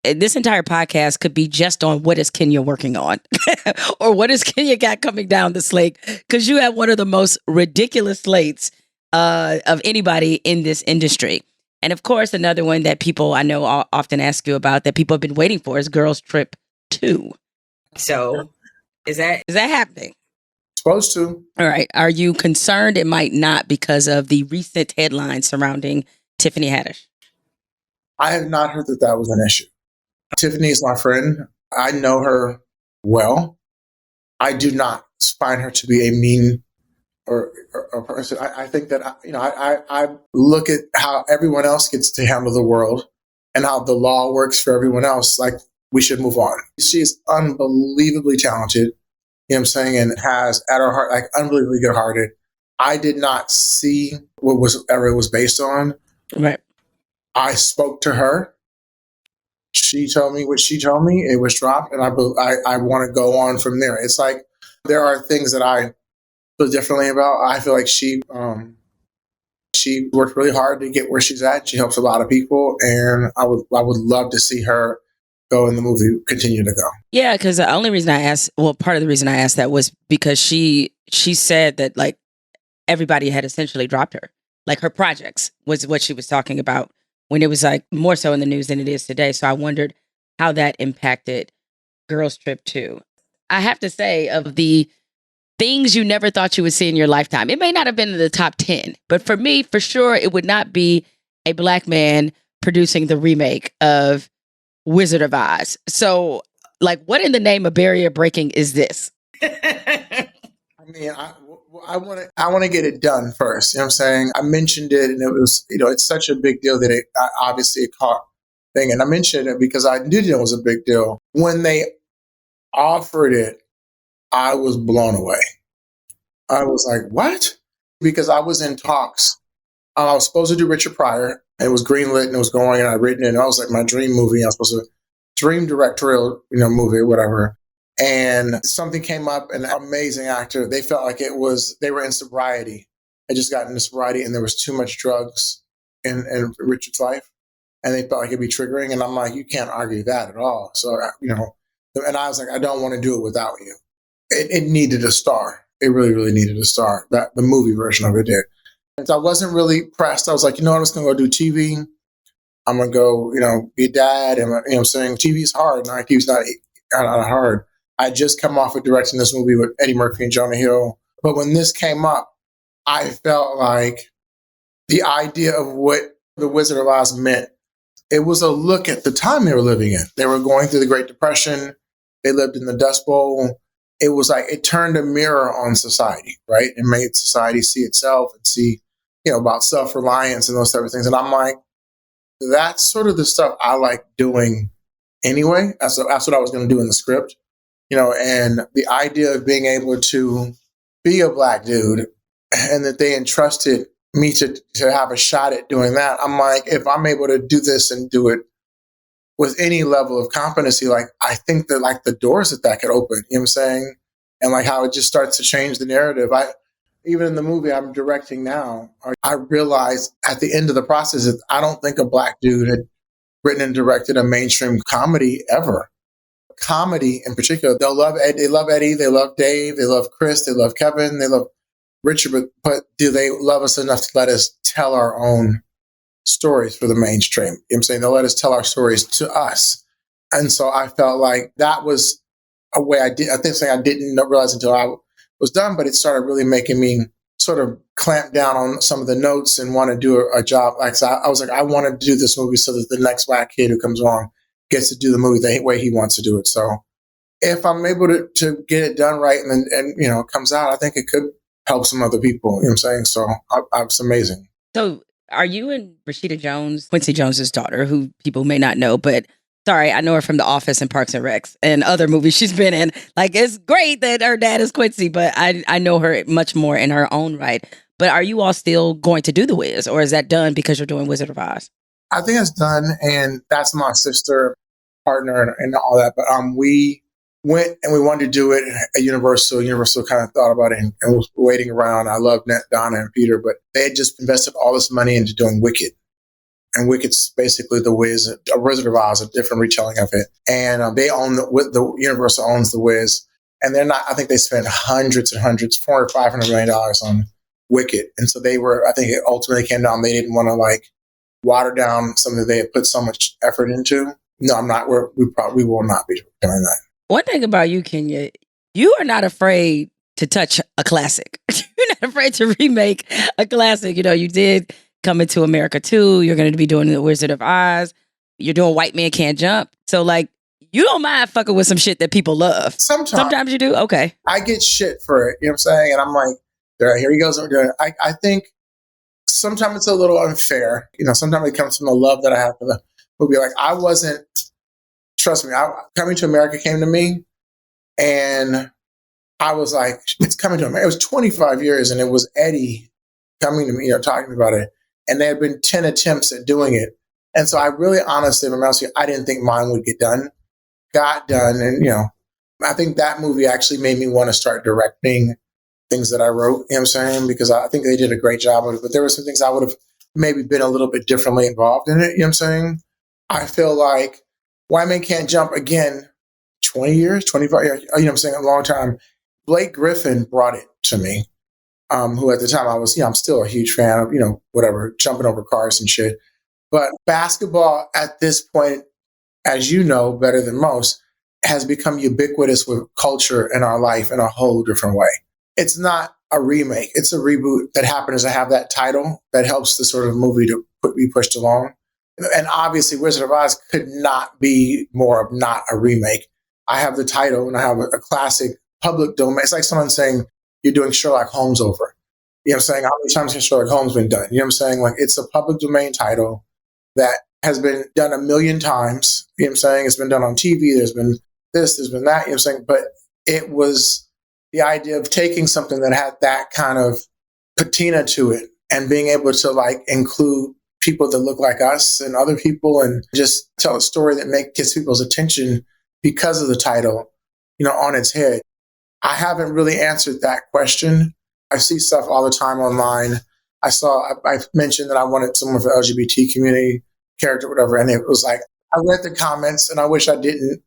this entire podcast could be just on what is Kenya working on or what is Kenya got coming down the slate, because you have one of the most ridiculous slates of anybody in this industry. And of course, another one that people I know often ask you about that people have been waiting for is Girls Trip 2. So is that happening? Supposed to. All right. Are you concerned it might not because of the recent headlines surrounding Tiffany Haddish? I have not heard that was an issue. Tiffany is my friend. I know her well. I do not find her to be a mean or a person. I think that, I look at how everyone else gets to handle the world and how the law works for everyone else. Like, we should move on. She is unbelievably talented. You know what I'm saying? And has at her heart, like, unbelievably good hearted. I did not see whatever it was based on. Right. I spoke to her. She told me what she told me. It was dropped, and I want to go on from there. It's like there are things that I feel differently about. I feel like she worked really hard to get where she's at. She helps a lot of people, and I would love to see her go in the movie, continue to go. Yeah, because the only reason I asked, part of the reason I asked that was because she said that, like, everybody had essentially dropped her. Like, her projects was what she was talking about when it was, like, more so in the news than it is today. So I wondered how that impacted Girls Trip 2. I have to say, of the things you never thought you would see in your lifetime, it may not have been in the top 10, but for me, for sure, it would not be a Black man producing the remake of Wizard of Oz. So, like, what in the name of barrier breaking is this? I mean, I want to get it done first. You know what I'm saying? I mentioned it, and it was, it's such a big deal that obviously it caught thing. And I mentioned it because I knew it was a big deal. When they offered it, I was blown away. I was like, what? Because I was in talks. I was supposed to do Richard Pryor. It was greenlit and it was going, and I'd written it. And I was like, my dream movie. I was supposed to dream directorial, movie, whatever. And something came up, an amazing actor. They felt like they were in sobriety. They just got into sobriety, and there was too much drugs in Richard's life. And they felt like it'd be triggering. And I'm like, you can't argue that at all. So, and I was like, I don't want to do it without you. It needed a star. It really, really needed a star. That the movie version of it did. And so I wasn't really pressed. I was like, I'm just going to go do TV. I'm going to go, be a dad. And, saying TV's hard. And TV's not hard. I just come off of directing this movie with Eddie Murphy and Jemele Hill. But when this came up, I felt like the idea of what the Wizard of Oz meant, it was a look at the time they were living in. They were going through the Great Depression. They lived in the Dust Bowl. It was like it turned a mirror on society, right? It made society see itself and see, about self-reliance and those type of things. And I'm like, that's sort of the stuff I like doing anyway. That's what I was going to do in the script, and the idea of being able to be a Black dude and that they entrusted me to have a shot at doing that. I'm like, if I'm able to do this and do it with any level of competency, like, I think that, like, the doors that could open, you know what I'm saying? And like how it just starts to change the narrative. Even in the movie I'm directing now, I realized at the end of the process that I don't think a Black dude had written and directed a mainstream comedy ever. Comedy in particular, they love Eddie, they love Dave, they love Chris, they love Kevin, they love Richard, but do they love us enough to let us tell our own stories for the mainstream? You know what I'm saying? They'll let us tell our stories to us. And so I felt like that was a way I didn't realize until I was done, but it started really making me sort of clamp down on some of the notes and want to do a job. Like, so I was like, I want to do this movie so that the next Black kid who comes along gets to do the movie the way he wants to do it. So if I'm able to get it done right and it comes out, I think it could help some other people. You know what I'm saying? So it's amazing. So are you and Rashida Jones, Quincy Jones's daughter, who people may not know, but sorry, I know her from The Office and Parks and Recs and other movies she's been in. Like, it's great that her dad is Quincy, but I know her much more in her own right. But are you all still going to do The Wiz, or is that done because you're doing Wizard of Oz? I think it's done, and that's my sister, partner, and all that. But we went and we wanted to do it at Universal. Universal kind of thought about it and was waiting around. I love Donna and Peter, but they had just invested all this money into doing Wicked. and Wicked's basically the Wiz, a Wizard of Oz, a different retelling of it. And they own the Universal owns the Wiz, and they're not. I think they spent hundreds and hundreds, $400-500 million on Wicked, and so they were. I think it ultimately came down. They didn't want to like water down something they had put so much effort into. No, I'm not. We will not be doing that. One thing about you, Kenya, you are not afraid to touch a classic. You're not afraid to remake a classic. You know, you did Coming to America 2. You're going to be doing The Wizard of Oz. You're doing White Man Can't Jump. So, like, you don't mind fucking with some shit that people love. Sometimes you do? Okay. I get shit for it. You know what I'm saying? And I'm like, here he goes. I think sometimes it's a little unfair. You know, sometimes it comes from the love that I have for the movie. Like, I wasn't, trust me, Coming to America came to me, and I was like, it's Coming to America. It was 25 years, and it was Eddie coming to me, you know, talking about it. And there had been 10 attempts at doing it. And so I really honestly, I didn't think mine would get done. Got done. And, you know, I think that movie actually made me want to start directing things that I wrote, you know what I'm saying? Because I think they did a great job of it. But there were some things I would have maybe been a little bit differently involved in it, you know what I'm saying? I feel like White Man Can't Jump, again, 20 years, 25 years, you know what I'm saying, a long time. Blake Griffin brought it to me, who at the time I'm still a huge fan of, you know, whatever, jumping over cars and shit. But basketball at this point, as you know better than most, has become ubiquitous with culture in our life in a whole different way. It's not a remake. It's a reboot that happens to have that title that helps the sort of movie to be pushed along. And obviously, Wizard of Oz could not be more of not a remake. I have the title and I have a classic public domain. It's like someone saying you're doing Sherlock Holmes over. You know what I'm saying? How many times has Sherlock Holmes been done? You know what I'm saying? Like, it's a public domain title that has been done a million times. You know what I'm saying? It's been done on TV. There's been this, there's been that. You know what I'm saying? But it was the idea of taking something that had that kind of patina to it and being able to like include people that look like us and other people and just tell a story that gets people's attention because of the title, you know, on its head. I haven't really answered that question. I see stuff all the time online. I mentioned that I wanted someone for the LGBT community character, whatever. And it was like, I read the comments and I wish I didn't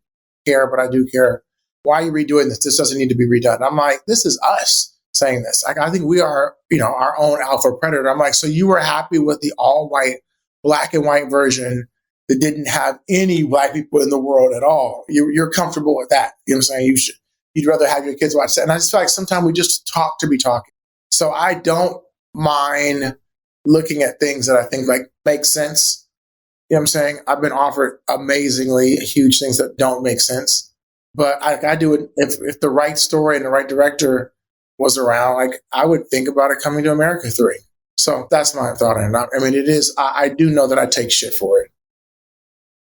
care, but I do care. Why are you redoing this? This doesn't need to be redone. I'm like, this is us saying this. Like, I think we are, you know, our own alpha predator. I'm like, so you were happy with the all white, black and white version that didn't have any black people in the world at all. You're comfortable with that. You know what I'm saying? You'd rather have your kids watch that. And I just feel like sometimes we just talk to be talking. So I don't mind looking at things that I think like make sense. You know what I'm saying? I've been offered amazingly huge things that don't make sense. But I do it if the right story and the right director was around, like I would think about it Coming to America 3. So that's my thought on it. I mean, it is, I do know that I take shit for it.